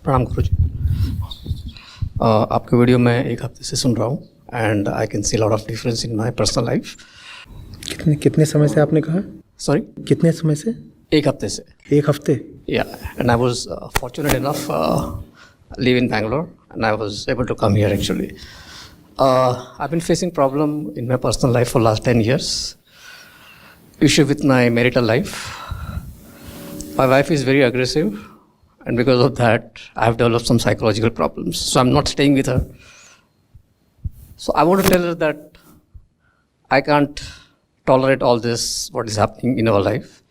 प्रणाम गुरुजी। आपके वीडियो में एक हफ्ते से सुन रहा हूँ and I can see lot of difference in my personal life. कितने समय से आपने कहा? सॉरी, कितने समय से? एक हफ्ते से। एक हफ्ते? या, and I was fortunate enough live in Bangalore and I was able to come here actually. I've been facing problem in my personal life for last 10 years. Issue with my marital life. My wife is very aggressive and because of that I have developed some psychological problems. So I'm not staying with her. So I want to tell her that I can't tolerate all this, what is happening in our life.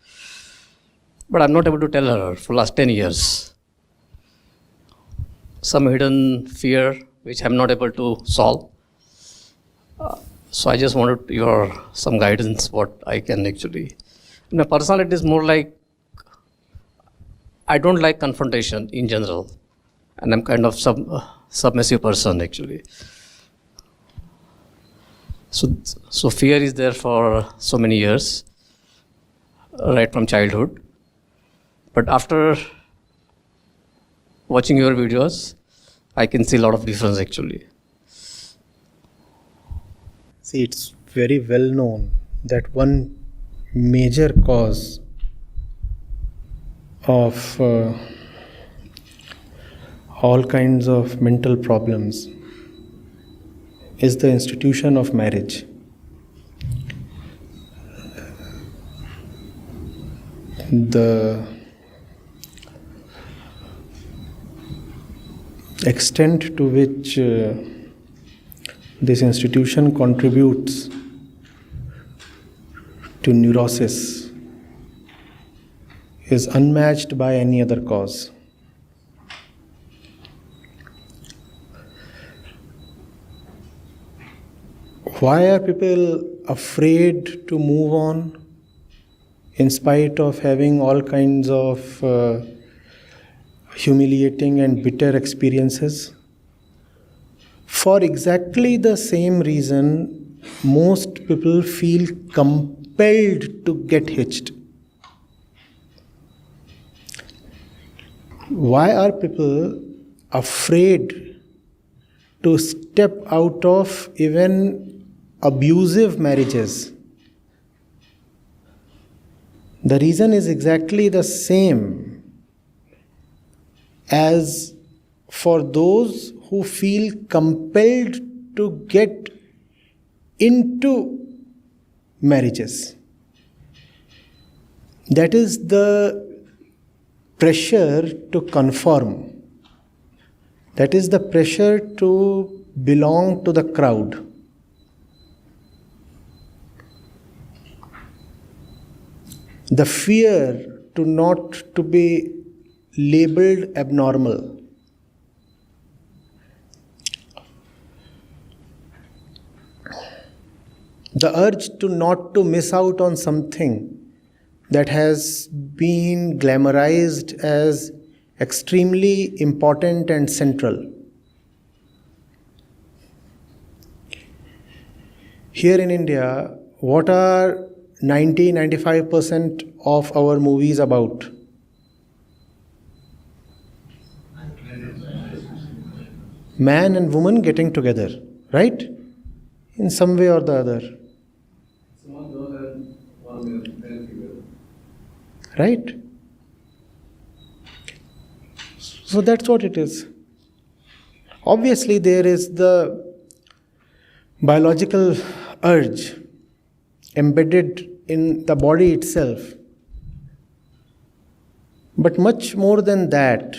But I'm not able to tell her for last 10 years. Some hidden fear which I'm not able to solve. So I just wanted some guidance what I can actually. My personality is more like I don't like confrontation in general, and I'm kind of submissive person actually. So fear is there for so many years, right from childhood. But after watching your videos, I can see a lot of difference actually. See, it's very well known that one major cause of all kinds of mental problems is the institution of marriage. The extent to which this institution contributes to neurosis is unmatched by any other cause. Why are people afraid to move on in spite of having all kinds of humiliating and bitter experiences? For exactly the same reason, most people feel compelled to get hitched. Why are people afraid to step out of even abusive marriages? The reason is exactly the same as for those who feel compelled to get into marriages. That is the pressure to conform. That is the pressure to belong to the crowd. The fear to be labeled abnormal. The urge not to miss out on something that has been glamorized as extremely important and central. Here in India, what are 90-95% of our movies about? Man and woman getting together, right? In some way or the other. Right? So that's what it is. Obviously, there is the biological urge embedded in the body itself. But much more than that,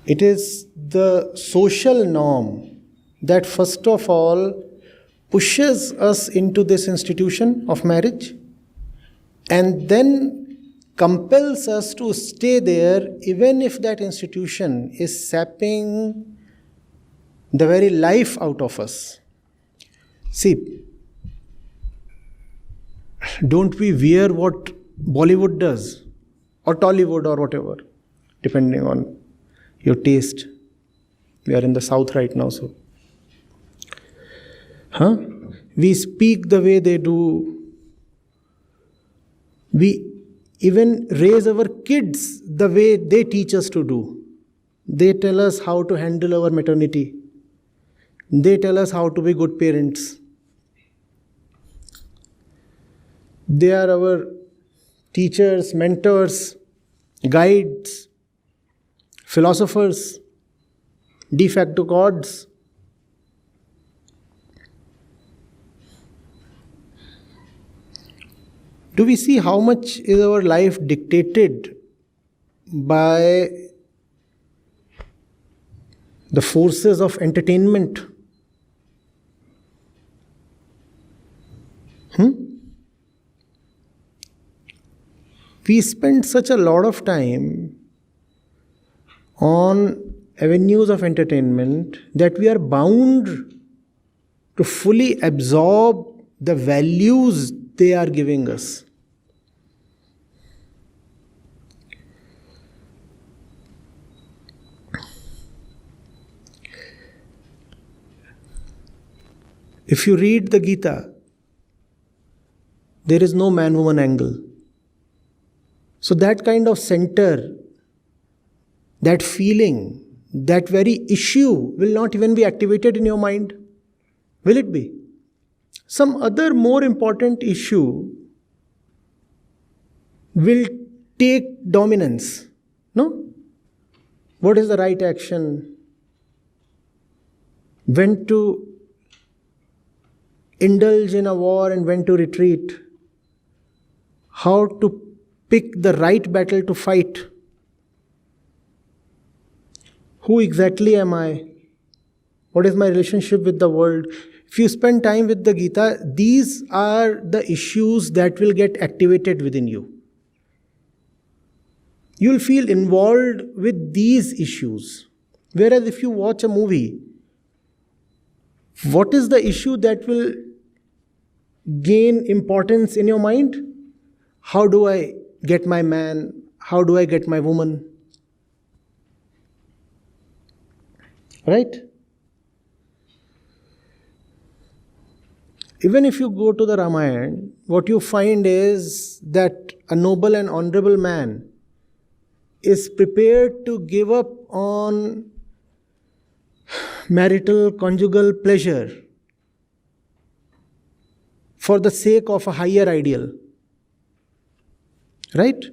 it is the social norm that first of all pushes us into this institution of marriage and then compels us to stay there even if that institution is sapping the very life out of us. See, don't we wear what Bollywood does or Tollywood or whatever, depending on your taste? We are in the south right now, so we speak the way they do. We even raise our kids the way they teach us to do. They tell us how to handle our maternity. They tell us how to be good parents. They are our teachers, mentors, guides, philosophers, de facto gods. Do we see how much is our life dictated by the forces of entertainment? We spend such a lot of time on avenues of entertainment that we are bound to fully absorb the values they are giving us. If you read the Gita, there is no man-woman angle. So that kind of center, that feeling, that very issue will not even be activated in your mind. Will it be? Some other more important issue will take dominance. No? What is the right action? When to indulge in a war and when to retreat? How to pick the right battle to fight? Who exactly am I? What is my relationship with the world? If you spend time with the Gita, these are the issues that will get activated within you. You will feel involved with these issues. Whereas if you watch a movie, what is the issue that will gain importance in your mind? How do I get my man? How do I get my woman? Right? Even if you go to the Ramayana, what you find is that a noble and honorable man is prepared to give up on marital, conjugal pleasure for the sake of a higher ideal. Right?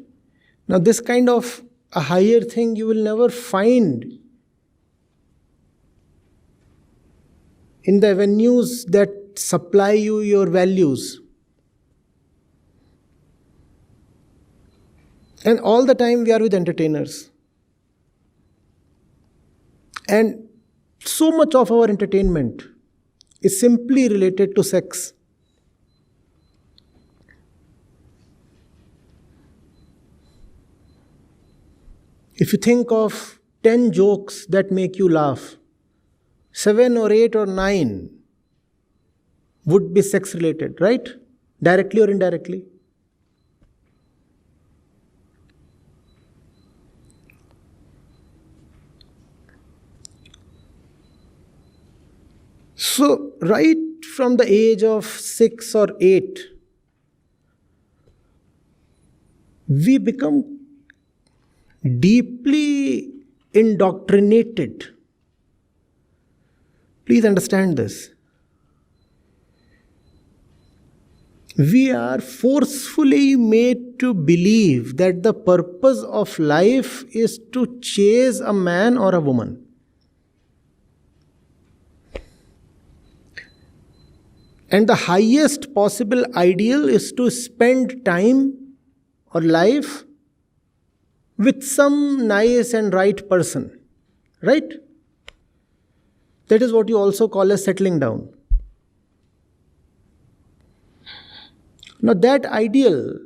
Now this kind of a higher thing you will never find in the avenues that supply you your values. And all the time we are with entertainers. And so much of our entertainment is simply related to sex. If you think of 10 jokes that make you laugh, 7 or 8 or 9 would be sex related, right? Directly or indirectly. So, right from the age of 6 or 8, we become deeply indoctrinated. Please understand this. We are forcefully made to believe that the purpose of life is to chase a man or a woman. And the highest possible ideal is to spend time or life with some nice and right person. Right? That is what you also call as settling down. Now that ideal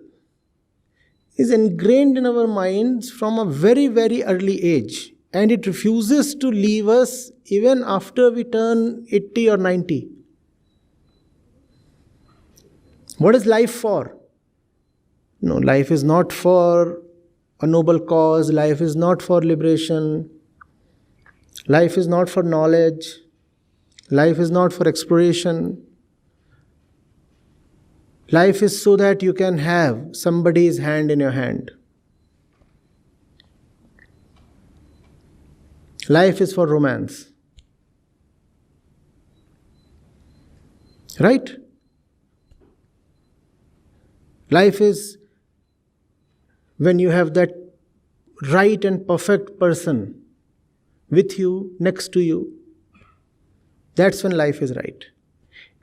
is ingrained in our minds from a very, very early age, and it refuses to leave us even after we turn 80 or 90. What is life for? No, life is not for a noble cause. Life is not for liberation. Life is not for knowledge. Life is not for exploration. Life is so that you can have somebody's hand in your hand. Life is for romance. Right? Life is when you have that right and perfect person with you, next to you. That's when life is right.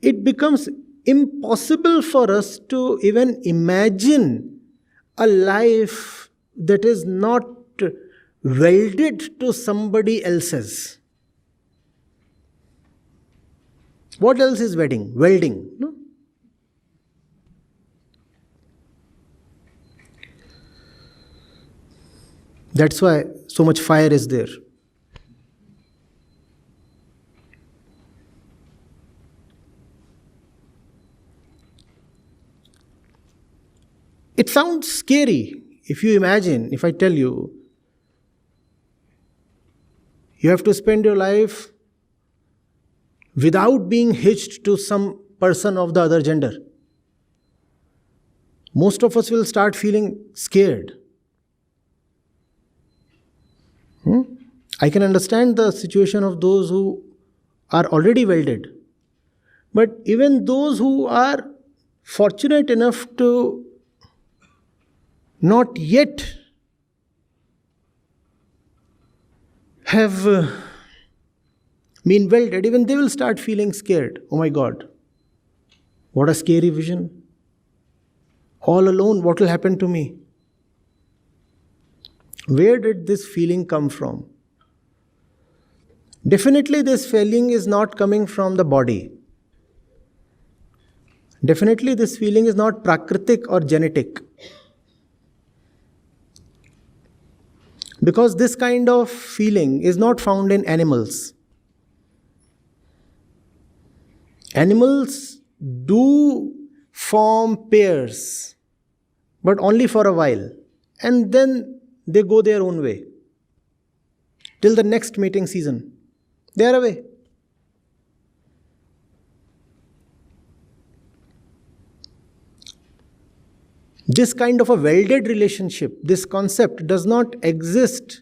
It becomes impossible for us to even imagine a life that is not welded to somebody else's. What else is wedding? Welding, no? That's why so much fire is there. It sounds scary if you imagine, if I tell you, you have to spend your life without being hitched to some person of the other gender. Most of us will start feeling scared. I can understand the situation of those who are already welded. But even those who are fortunate enough to not yet have been welded, even they will start feeling scared. Oh my God, what a scary vision. All alone, what will happen to me? Where did this feeling come from? Definitely this feeling is not coming from the body. Definitely this feeling is not prakritic or genetic. Because this kind of feeling is not found in animals. Animals do form pairs, but only for a while. And then they go their own way. Till the next mating season. They are away. This kind of a welded relationship, this concept does not exist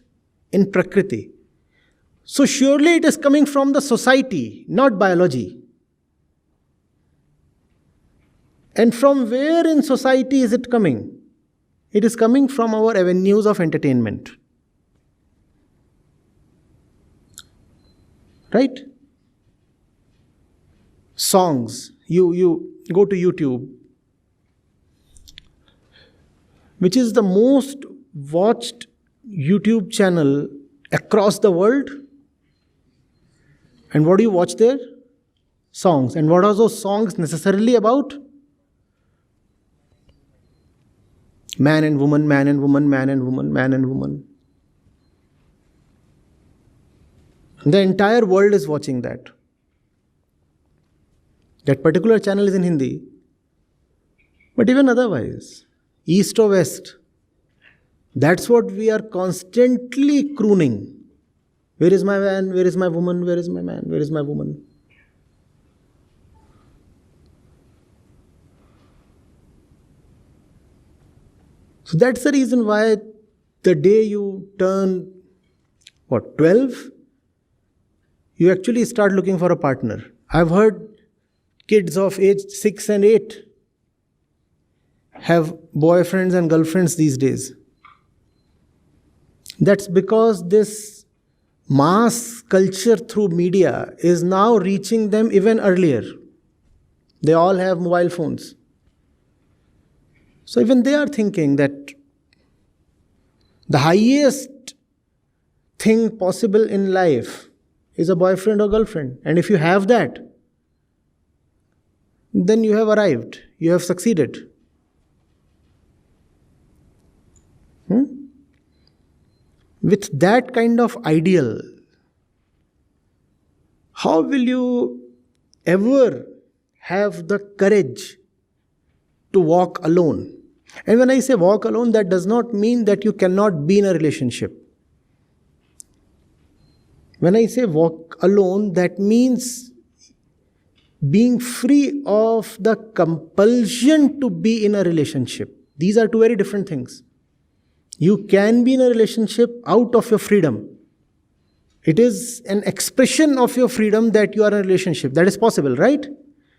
in Prakriti. So surely it is coming from the society, not biology. And from where in society is it coming? It is coming from our avenues of entertainment. Right? Songs. You go to YouTube, which is the most watched YouTube channel across the world. And what do you watch there? Songs. And what are those songs necessarily about? Man and woman, man and woman, man and woman, man and woman. The entire world is watching that. That particular channel is in Hindi. But even otherwise, east or west, that's what we are constantly crooning. Where is my man? Where is my woman? Where is my man? Where is my woman? So that's the reason why the day you turn, 12? You actually start looking for a partner. I've heard kids of age 6 and 8 have boyfriends and girlfriends these days. That's because this mass culture through media is now reaching them even earlier. They all have mobile phones. So even they are thinking that the highest thing possible in life is a boyfriend or girlfriend. And if you have that, then you have arrived. You have succeeded. With that kind of ideal, how will you ever have the courage to walk alone? And when I say walk alone, that does not mean that you cannot be in a relationship. When I say walk alone, that means being free of the compulsion to be in a relationship. These are two very different things. You can be in a relationship out of your freedom. It is an expression of your freedom that you are in a relationship. That is possible, right?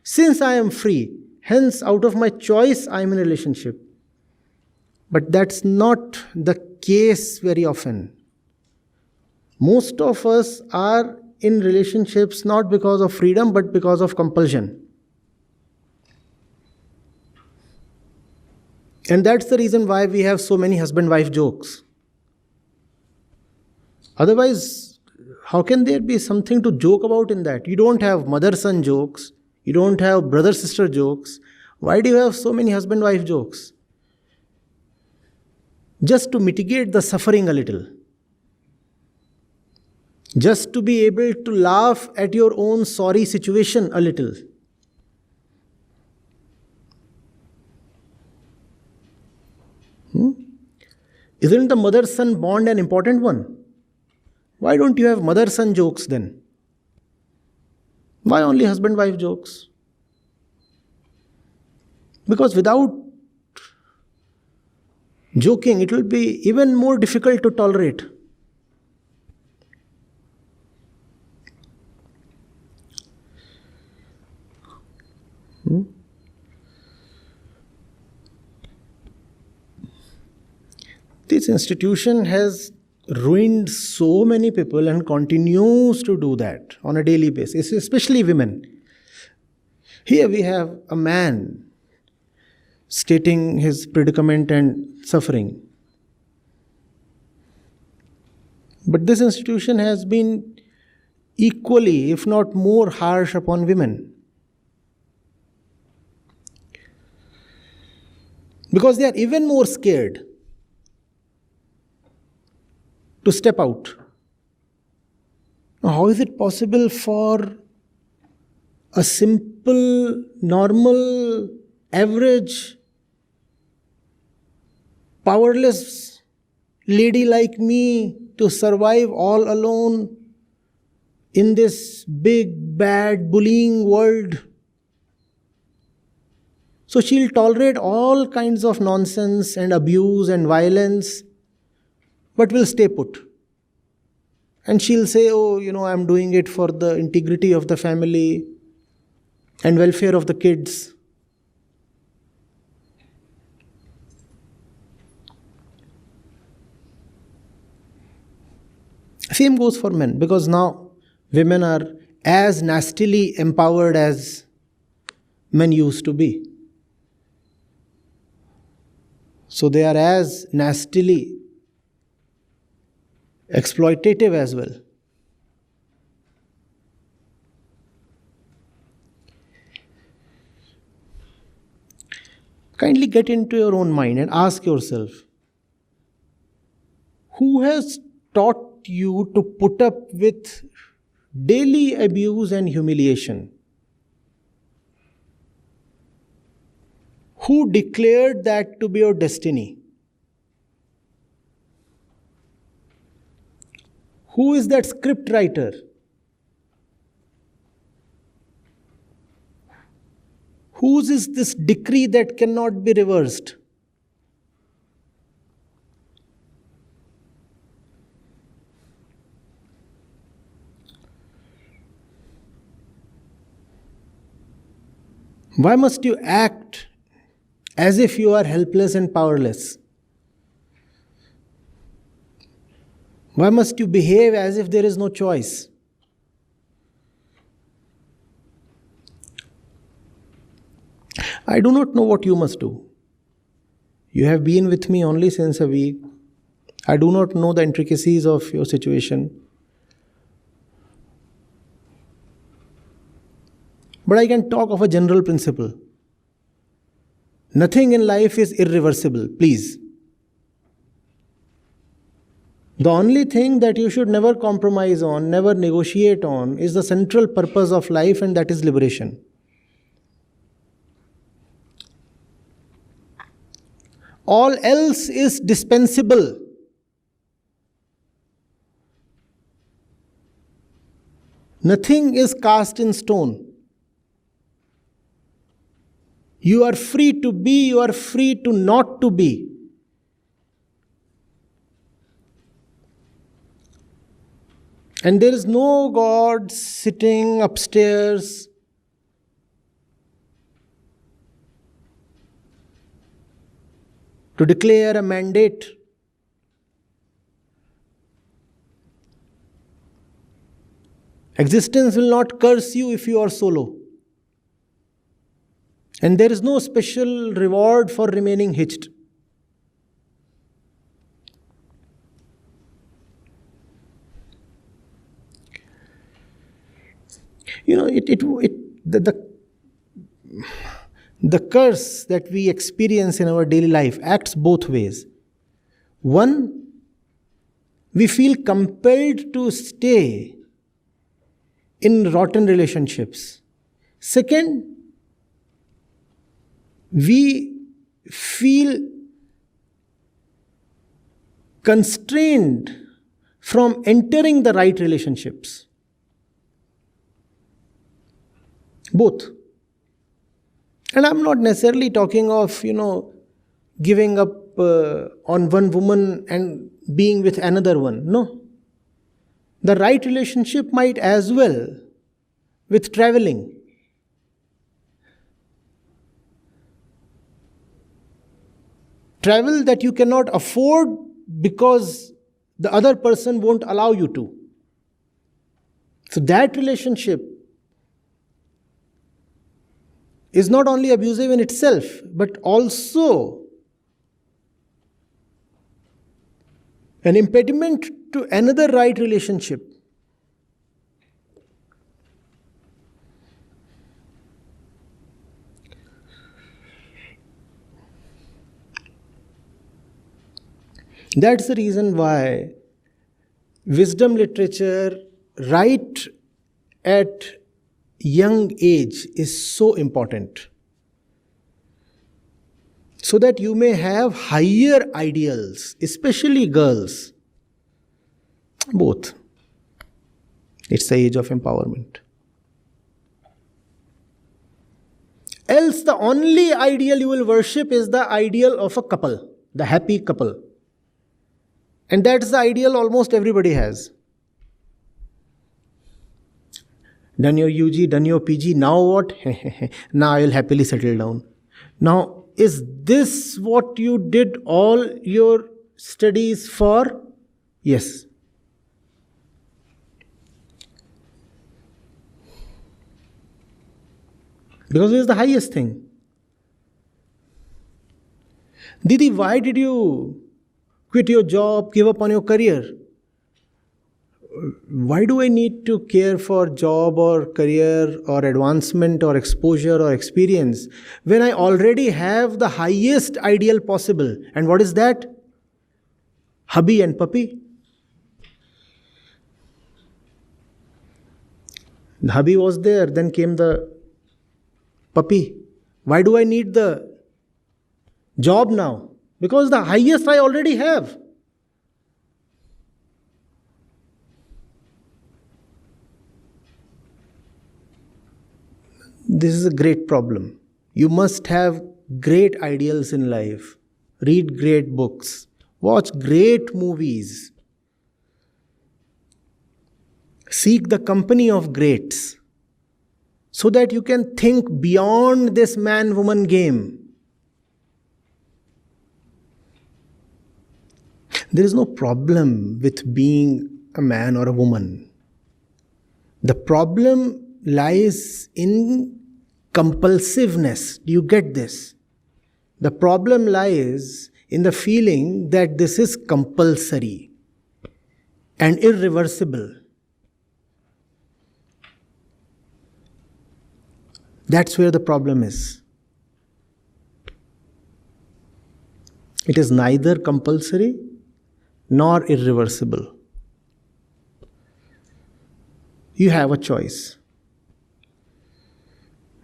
Since I am free, hence out of my choice I am in a relationship. But that's not the case very often. Most of us are in relationships not because of freedom but because of compulsion. And that's the reason why we have so many husband-wife jokes. Otherwise, how can there be something to joke about in that? You don't have mother-son jokes. You don't have brother-sister jokes. Why do you have so many husband-wife jokes? Just to mitigate the suffering a little. Just to be able to laugh at your own sorry situation a little. Isn't the mother-son bond an important one? Why don't you have mother-son jokes then? Why only husband-wife jokes? Because without joking, it will be even more difficult to tolerate. This institution has ruined so many people and continues to do that on a daily basis, especially women. Here we have a man stating his predicament and suffering. But this institution has been equally, if not more, harsh upon women. Because they are even more scared to step out. Now, how is it possible for a simple, normal, average, powerless lady like me to survive all alone in this big, bad, bullying world? So she'll tolerate all kinds of nonsense and abuse and violence, but will stay put. And she'll say, oh, I'm doing it for the integrity of the family and welfare of the kids. Same goes for men, because now women are as nastily empowered as men used to be. So they are as nastily exploitative as well. Kindly get into your own mind and ask yourself, who has taught you to put up with daily abuse and humiliation? Who declared that to be your destiny? Who is that script writer? Whose is this decree that cannot be reversed? Why must you act as if you are helpless and powerless? Why must you behave as if there is no choice? I do not know what you must do. You have been with me only since a week. I do not know the intricacies of your situation. But I can talk of a general principle. Nothing in life is irreversible, please. The only thing that you should never compromise on, never negotiate on, is the central purpose of life, and that is liberation. All else is dispensable. Nothing is cast in stone. You are free to be, you are free to not to be. And there is no God sitting upstairs to declare a mandate. Existence will not curse you if you are solo. And there is no special reward for remaining hitched. You know, the curse that we experience in our daily life acts both ways. One, we feel compelled to stay in rotten relationships. Second, we feel constrained from entering the right relationships. Both. And I'm not necessarily talking of, giving up on one woman and being with another one. No. The right relationship might as well with traveling. Travel that you cannot afford because the other person won't allow you to. So that relationship is not only abusive in itself, but also an impediment to another right relationship. That's the reason why wisdom literature right at young age is so important. So that you may have higher ideals, especially girls. Both. It's the age of empowerment. Else the only ideal you will worship is the ideal of a couple, the happy couple. And that's the ideal almost everybody has. Done your UG, done your PG, now what? Now I will happily settle down. Now, is this what you did all your studies for? Yes. Because it is the highest thing. Didi, why did you quit your job, give up on your career? Why do I need to care for job or career or advancement or exposure or experience when I already have the highest ideal possible? And what is that? Hubby and puppy. The hubby was there, then came the puppy. Why do I need the job now? Because the highest I already have. This is a great problem. You must have great ideals in life. Read great books. Watch great movies. Seek the company of greats so that you can think beyond this man-woman game. There is no problem with being a man or a woman. The problem lies in compulsiveness. Do you get this? The problem lies in the feeling that this is compulsory and irreversible. That's where the problem is. It is neither compulsory nor irreversible. You have a choice.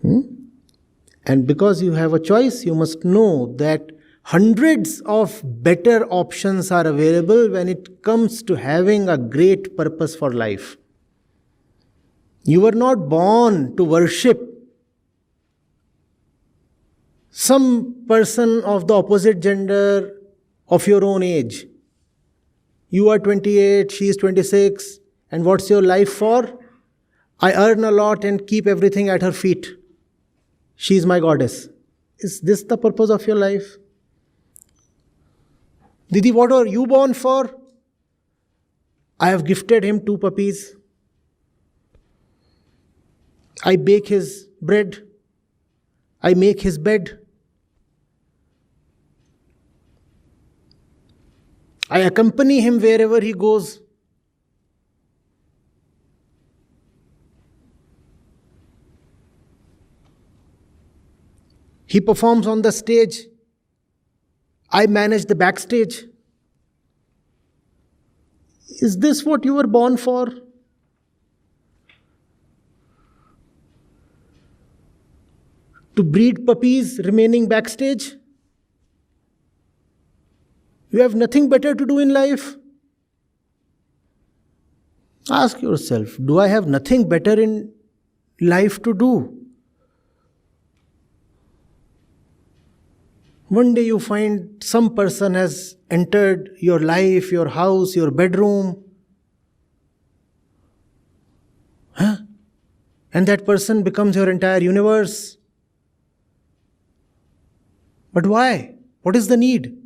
And because you have a choice, you must know that hundreds of better options are available when it comes to having a great purpose for life. You were not born to worship some person of the opposite gender of your own age. You are 28, she is 26, and what's your life for? I earn a lot and keep everything at her feet. She is my goddess. Is this the purpose of your life? Didi, what are you born for? I have gifted him 2 puppies. I bake his bread. I make his bed. I accompany him wherever he goes. He performs on the stage. I manage the backstage. Is this what you were born for? To breed puppies remaining backstage? You have nothing better to do in life? Ask yourself, do I have nothing better in life to do? One day you find some person has entered your life, your house, your bedroom. And that person becomes your entire universe. But why? What is the need?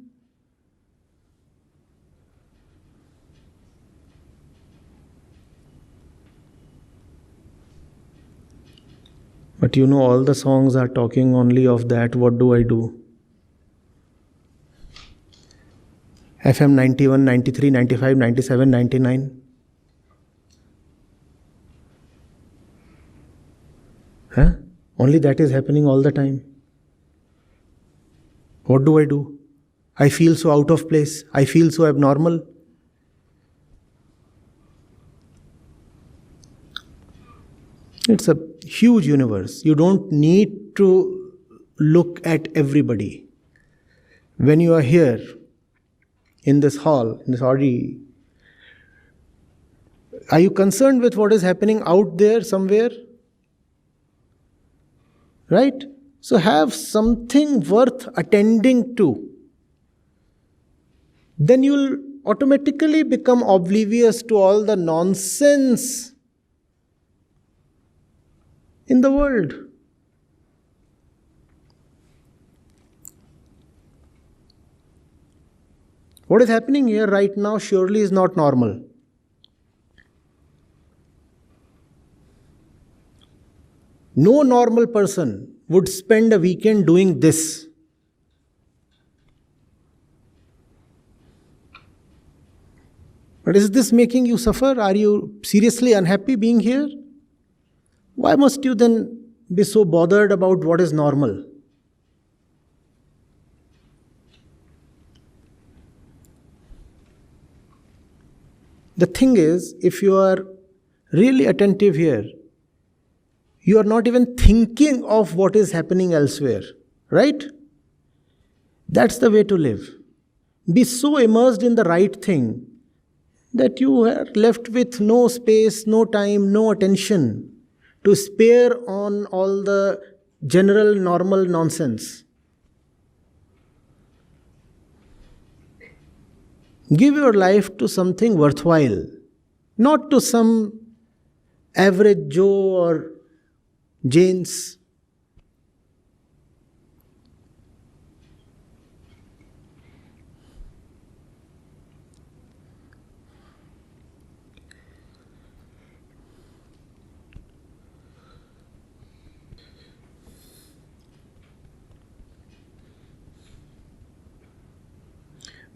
But you know, all the songs are talking only of that. What do I do? FM 91, 93, 95, 97, 99. Only that is happening all the time. What do I do? I feel so out of place. I feel so abnormal. It's a huge universe. You don't need to look at everybody. When you are here, in this hall, in this auditorium, are you concerned with what is happening out there somewhere? Right? So have something worth attending to. Then you'll automatically become oblivious to all the nonsense in the world. What is happening here right now surely is not normal. No normal person would spend a weekend doing this. But is this making you suffer? Are you seriously unhappy being here? Why must you then be so bothered about what is normal? The thing is, if you are really attentive here, you are not even thinking of what is happening elsewhere, right? That's the way to live. Be so immersed in the right thing that you are left with no space, no time, no attention to spare on all the general normal nonsense. Give your life to something worthwhile, not to some average Joe or Janes.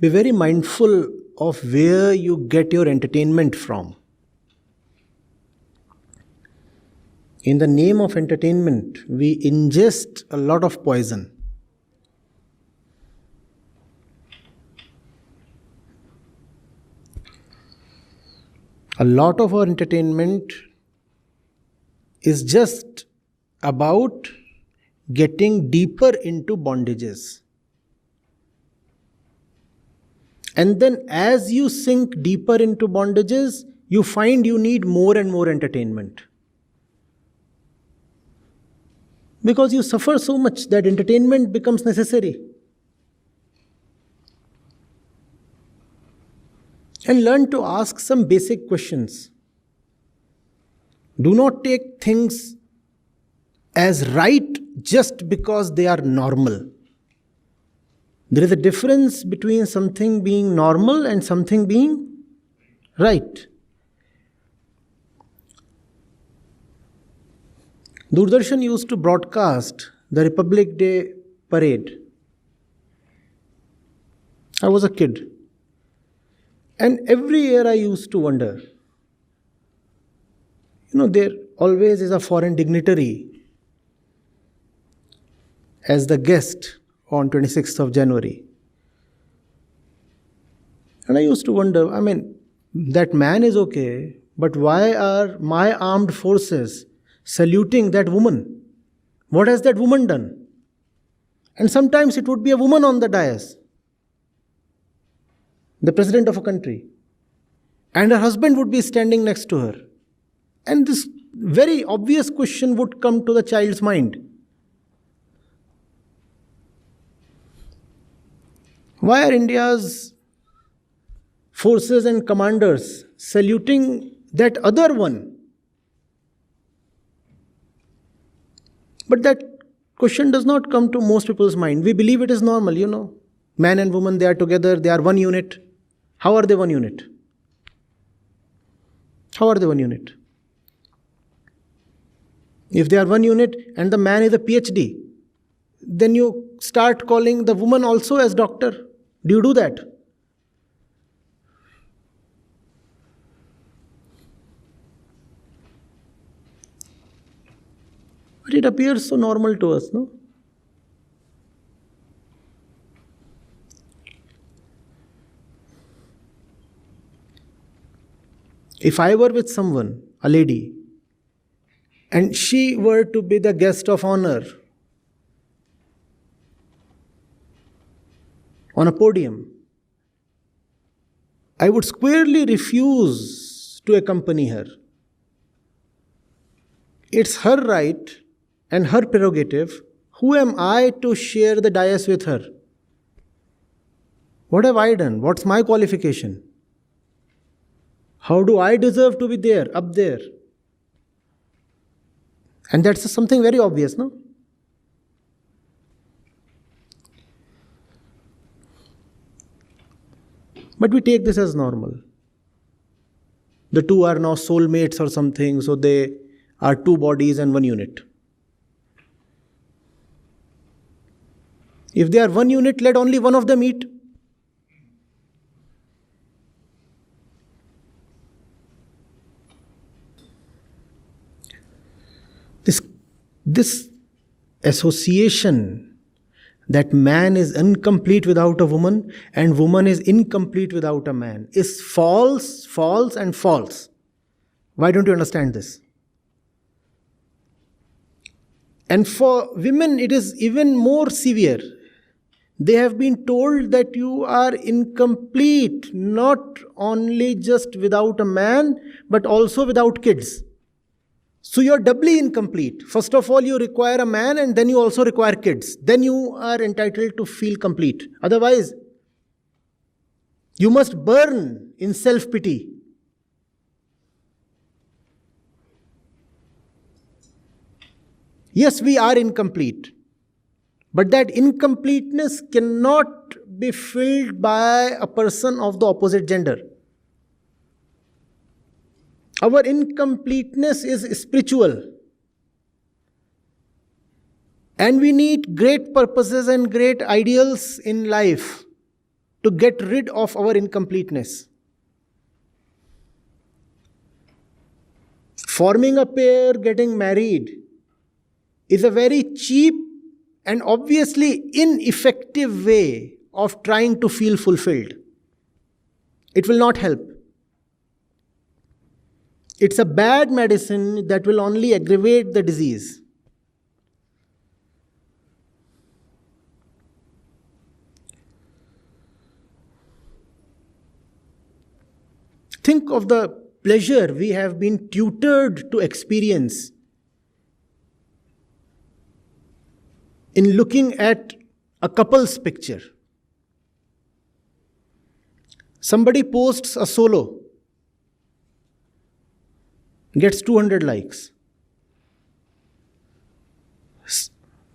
Be very mindful of where you get your entertainment from. In the name of entertainment, we ingest a lot of poison. A lot of our entertainment is just about getting deeper into bondages. And then as you sink deeper into bondages, you find you need more and more entertainment. Because you suffer so much that entertainment becomes necessary. And learn to ask some basic questions. Do not take things as right just because they are normal. There is a difference between something being normal and something being right. Doordarshan used to broadcast the Republic Day parade. I was a kid. And every year I used to wonder, there always is a foreign dignitary as the guest on 26th of January. And I used to wonder, that man is okay, but why are my armed forces saluting that woman? What has that woman done? And sometimes it would be a woman on the dais, the president of a country, and her husband would be standing next to her. And this very obvious question would come to the child's mind. Why are India's forces and commanders saluting that other one? But that question does not come to most people's mind. We believe it is normal, Man and woman, they are together, they are one unit. How are they one unit? How are they one unit? If they are one unit and the man is a PhD, then you start calling the woman also as doctor. Do you do that? But it appears so normal to us, no? If I were with someone, a lady, and she were to be the guest of honor on a podium, I would squarely refuse to accompany her. It's her right and her prerogative. Who am I to share the dais with her? What have I done? What's my qualification? How do I deserve to be there, up there? And that's something very obvious, no? But we take this as normal. The two are now soulmates or something, so they are two bodies and one unit. If they are one unit, let only one of them eat. This association that man is incomplete without a woman and woman is incomplete without a man is false, false, and false. Why don't you understand this? And for women, it is even more severe. They have been told that you are incomplete, not only just without a man, but also without kids. So you are doubly incomplete. First of all, you require a man and then you also require kids. Then you are entitled to feel complete. Otherwise, you must burn in self-pity. Yes, we are incomplete. But that incompleteness cannot be filled by a person of the opposite gender. Our incompleteness is spiritual. And we need great purposes and great ideals in life to get rid of our incompleteness. Forming a pair, getting married is a very cheap and obviously ineffective way of trying to feel fulfilled. It will not help. It's a bad medicine that will only aggravate the disease. Think of the pleasure we have been tutored to experience in looking at a couple's picture. Somebody posts a solo, gets 200 likes.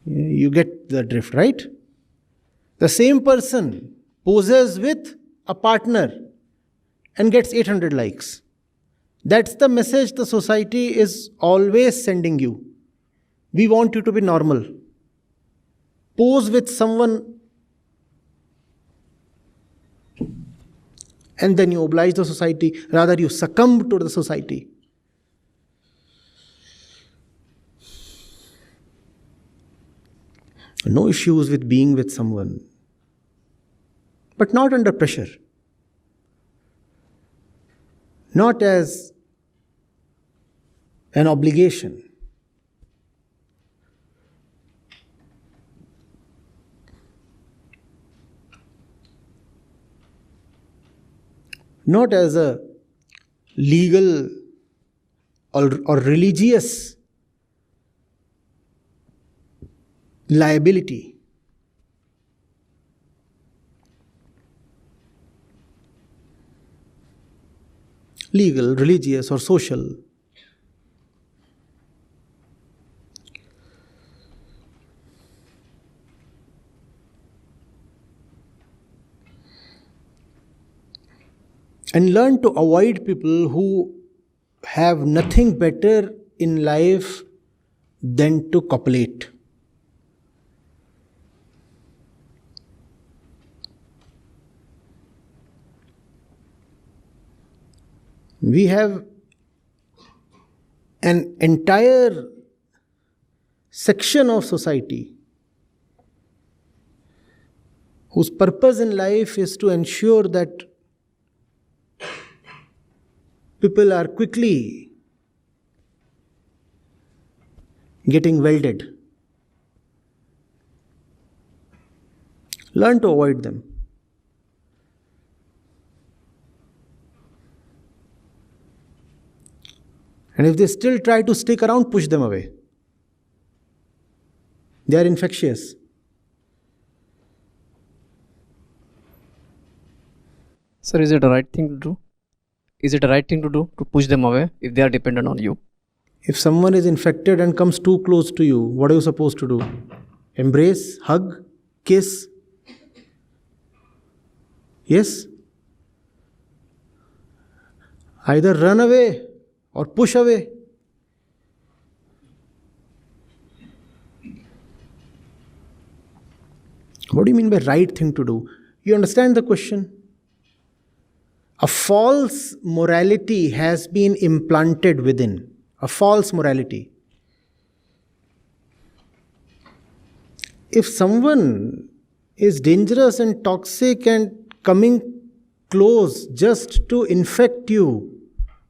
You get the drift, right? The same person poses with a partner and gets 800 likes. That's the message the society is always sending you. We want you to be normal. Pose with someone and then you oblige the society, rather you succumb to the society. No issues with being with someone, but not under pressure. Not as an obligation. Not as a legal or religious liability. Legal, religious, or social. And learn to avoid people who have nothing better in life than to copulate. We have an entire section of society whose purpose in life is to ensure that people are quickly getting welded. Learn to avoid them. And if they still try to stick around, push them away. They are infectious. Sir, is it the right thing to do? Is it the right thing to do to push them away if they are dependent on you? If someone is infected and comes too close to you, what are you supposed to do? Embrace, hug, kiss? Yes? Either run away or push away. What do you mean by right thing to do? You understand the question? A false morality has been implanted within. A false morality. If someone is dangerous and toxic and coming close just to infect you,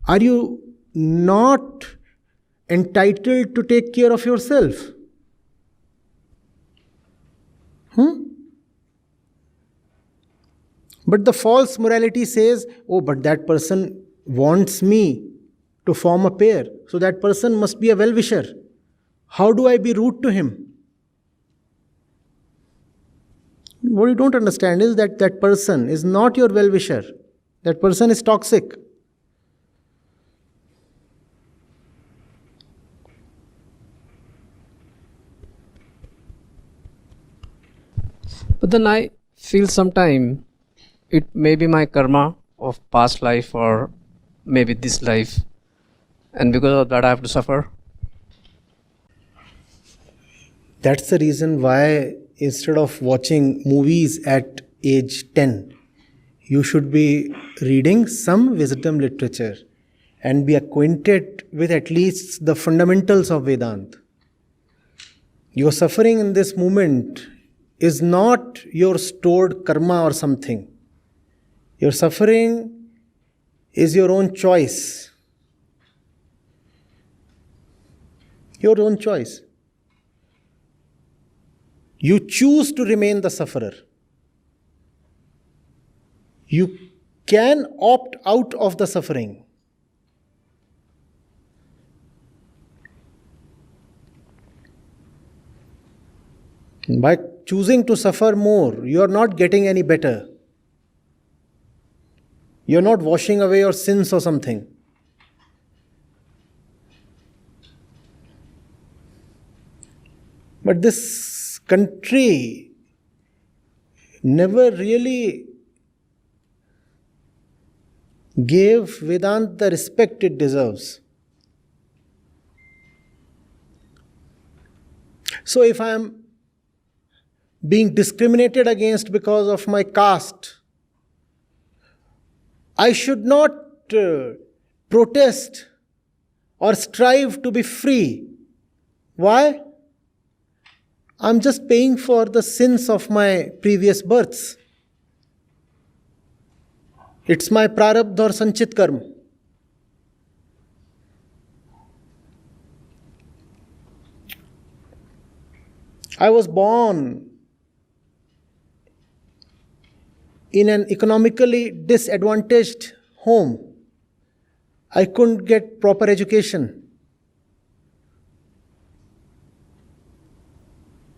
are you not entitled to take care of yourself? But the false morality says, oh, but that person wants me to form a pair, so that person must be a well-wisher. How do I be rude to him? What you don't understand is that that person is not your well-wisher. That person is toxic. But then I feel sometime it may be my karma of past life or maybe this life, and because of that I have to suffer. That's the reason why instead of watching movies at age 10, you should be reading some wisdom literature and be acquainted with at least the fundamentals of Vedanta. Your suffering in this moment is not your stored karma or something. Your suffering is your own choice. Your own choice. You choose to remain the sufferer. You can opt out of the suffering. By choosing to suffer more, you are not getting any better. You are not washing away your sins or something. But this country never really gave Vedant the respect it deserves. So if I am being discriminated against because of my caste, I should not protest or strive to be free. Why? I'm just paying for the sins of my previous births. It's my prarabdha or sanchit karma. I was born in an economically disadvantaged home. I couldn't get proper education.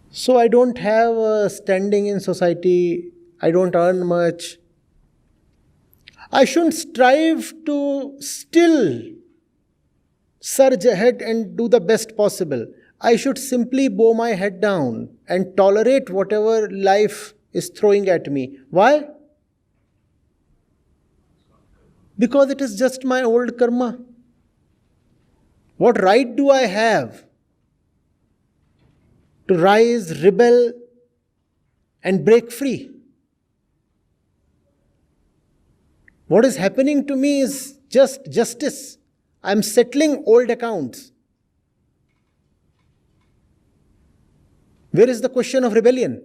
So I don't have a standing in society. I don't earn much. I shouldn't strive to still surge ahead and do the best possible. I should simply bow my head down and tolerate whatever life is throwing at me. Why? Because it is just my old karma. What right do I have to rise, rebel, and break free? What is happening to me is just justice. I am settling old accounts. Where is the question of rebellion?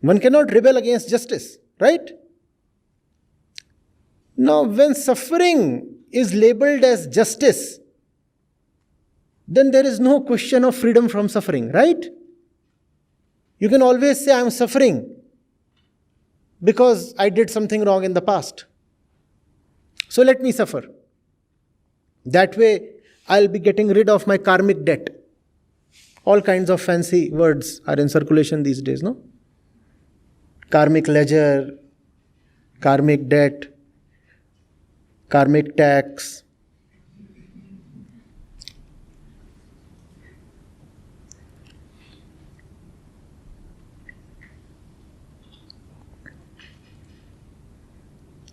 One cannot rebel against justice, right? Now, when suffering is labeled as justice, then there is no question of freedom from suffering, right? You can always say, I am suffering because I did something wrong in the past. So let me suffer. That way, I'll be getting rid of my karmic debt. All kinds of fancy words are in circulation these days, no? Karmic ledger, karmic debt, karmic tax.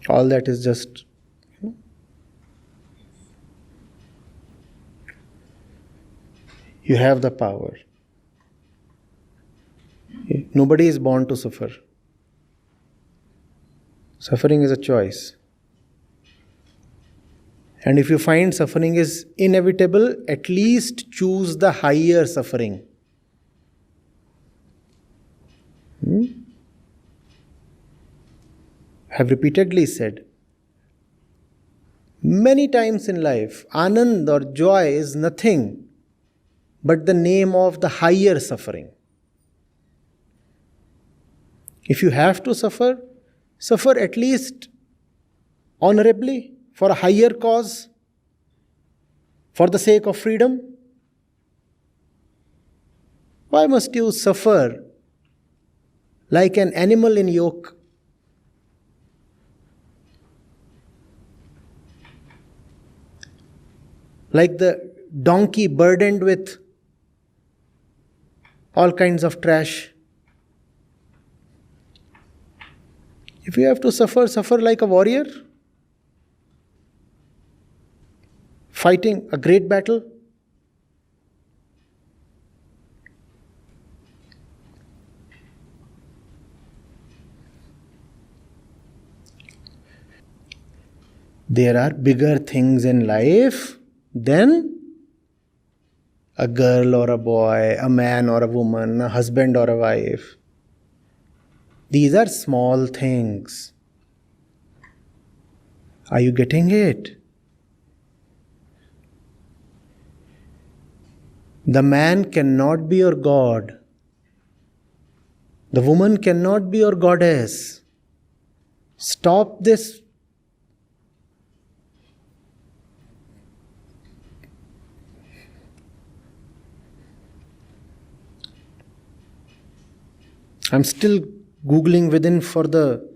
All that is just, you have the power. Nobody is born to suffer. Suffering is a choice. And if you find suffering is inevitable, at least choose the higher suffering. I have repeatedly said, many times in life, Anand or joy is nothing but the name of the higher suffering. If you have to suffer, suffer at least honorably for a higher cause, for the sake of freedom. Why must you suffer like an animal in yoke? Like the donkey burdened with all kinds of trash. If you have to suffer, suffer like a warrior, fighting a great battle. There are bigger things in life than a girl or a boy, a man or a woman, a husband or a wife. These are small things. Are you getting it? The man cannot be your God. The woman cannot be your goddess. Stop this I'm still Googling within for the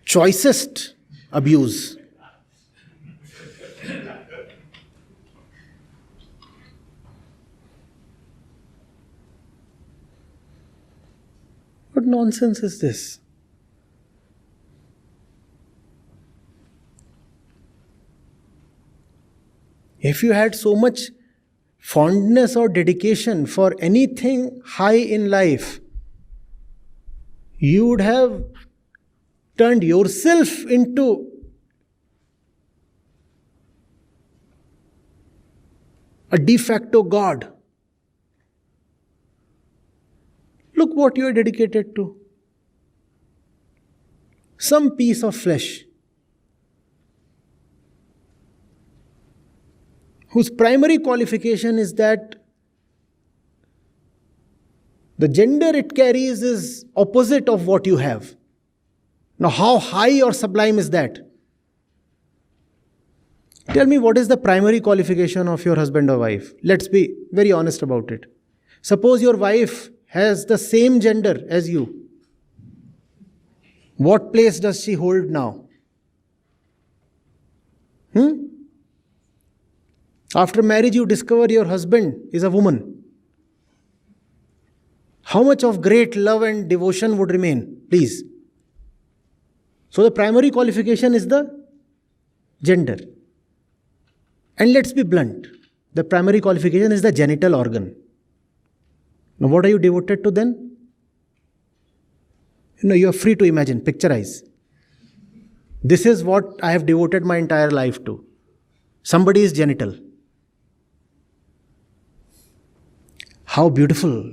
choicest abuse. What nonsense is this? If you had so much fondness or dedication for anything high in life, you would have turned yourself into a de facto God. Look what you are dedicated to. Some piece of flesh, whose primary qualification is that the gender it carries is opposite of what you have. Now, how high or sublime is that? Tell me, what is the primary qualification of your husband or wife? Let's be very honest about it. Suppose your wife has the same gender as you. What place does she hold now? After marriage, you discover your husband is a woman. How much of great love and devotion would remain? Please. So the primary qualification is the gender. And let's be blunt. The primary qualification is the genital organ. Now what are you devoted to then? You are free to imagine, picturize. This is what I have devoted my entire life to. Somebody's genital. How beautiful.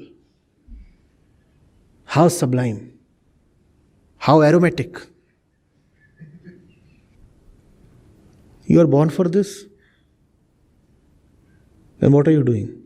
How sublime. How aromatic. You are born for this? Then what are you doing?